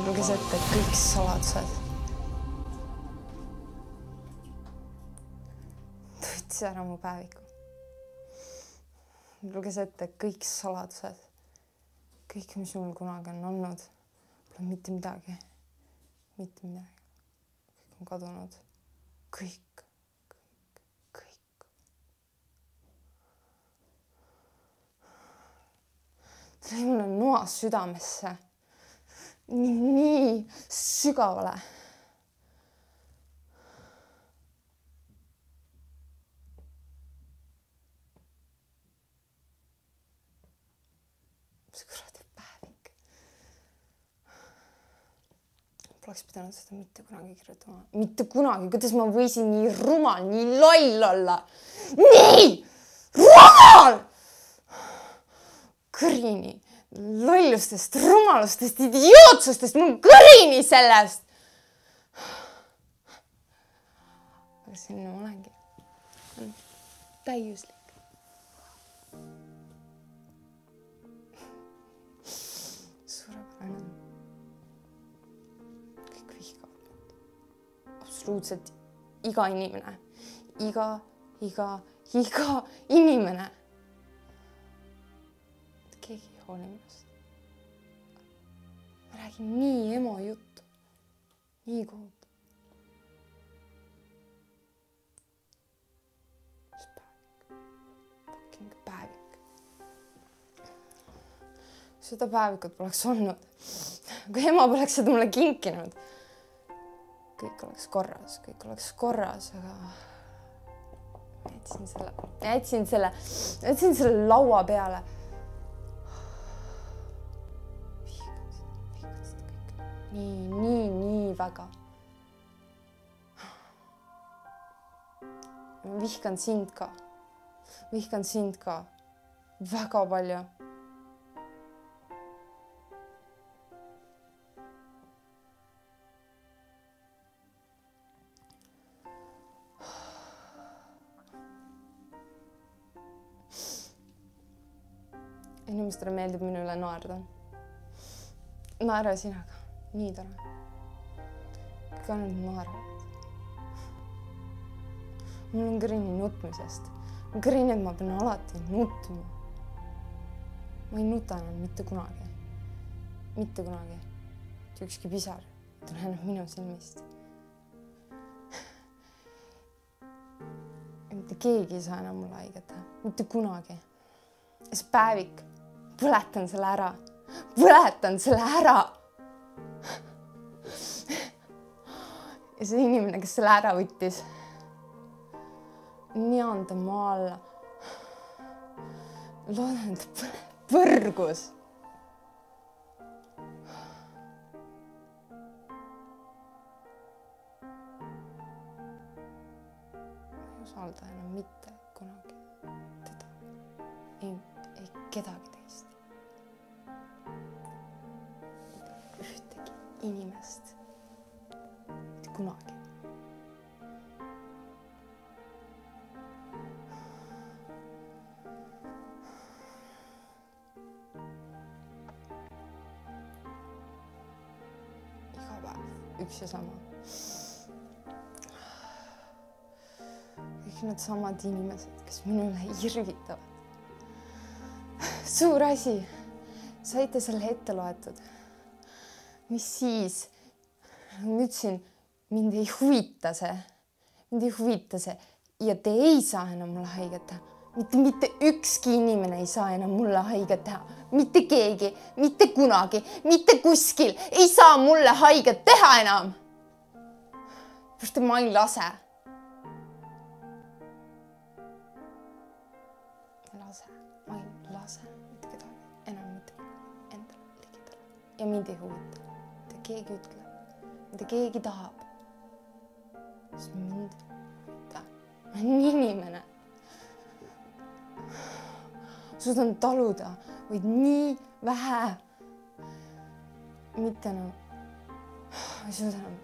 luges ette kõik saladused. Ta võttis ära mu päeviku. Luges ette kõik saladused. Kõik, mis mul kunagi on olnud. Pole mitte midagi. Mitte midagi. Kõik on kadunud. Kõik. Ta lõi mulle noas südamesse. Nii sügavale. See kuradi päevik. Poleks pidanud seda mitte kunagi kirjutama. Mitte kunagi. Kuidas ma võisin nii rumal, nii loll olla? Nii rumal! Kõrini lollustest, rumalustest, idiootsustest. Mul kõrini sellest. Aga selline ma olengi. Täiuslik. Suurepärane. Kõik vihkavad. Absoluutselt iga inimene. Iga inimene. Keegi ei hooli minust. Ma räägin nii emo juttu. Nii kohut. See päevik. Fucking päevik. Seda päevikut poleks olnud. Kui ema poleks seda mulle kinkinud. Kõik oleks korras, aga jätsin selle laua peale. Nii väga. Ma vihkan sind ka. Väga palju. Inimestele meeldib minu üle naerda. Naera sinaga. Nii tore. Kõik ainult naeravad. Mul on kõrini nutmisest. Ma kõrini, et ma pean alati nutma. Ma ei nuta enam mitte kunagi. Mitte kunagi. Ükski pisar tule enam minu silmist. Mitte keegi ei saa enam mulle haiget teha. Mitte kunagi. See päevik. Põletan selle ära. Ja see inimene, kes selle ära võttis, nean ta maa alla. Loodan, et põrgus. Ma ei usalda enam mitte kunagi teda. Ei kedagi teist. Ühtegi inimest. Kunagi. Iga päev üks ja sama. Kõik need samad inimesed, kes minu üle irvitavad. Suur asi. Saite selle ette loetud. Mis siis? Ma ütlesin, mind ei huvita see ja te ei saa enam mulle haiget teha. Mitte ükski inimene ei saa enam mulle haiget teha. Mitte keegi, mitte kunagi, mitte kuskil ei saa mulle haiget teha enam. Just ma ei lase. Ma ei lase mitte kedagi enam mitte endale ligidale. Ja mind ei huvita. Mitte keegi ütleb. Mida keegi tahab. Siis mind huvita. Ma olen inimene. Suudan taluda, vaid nii vähe. Mitte enam. Ma ei suuda enam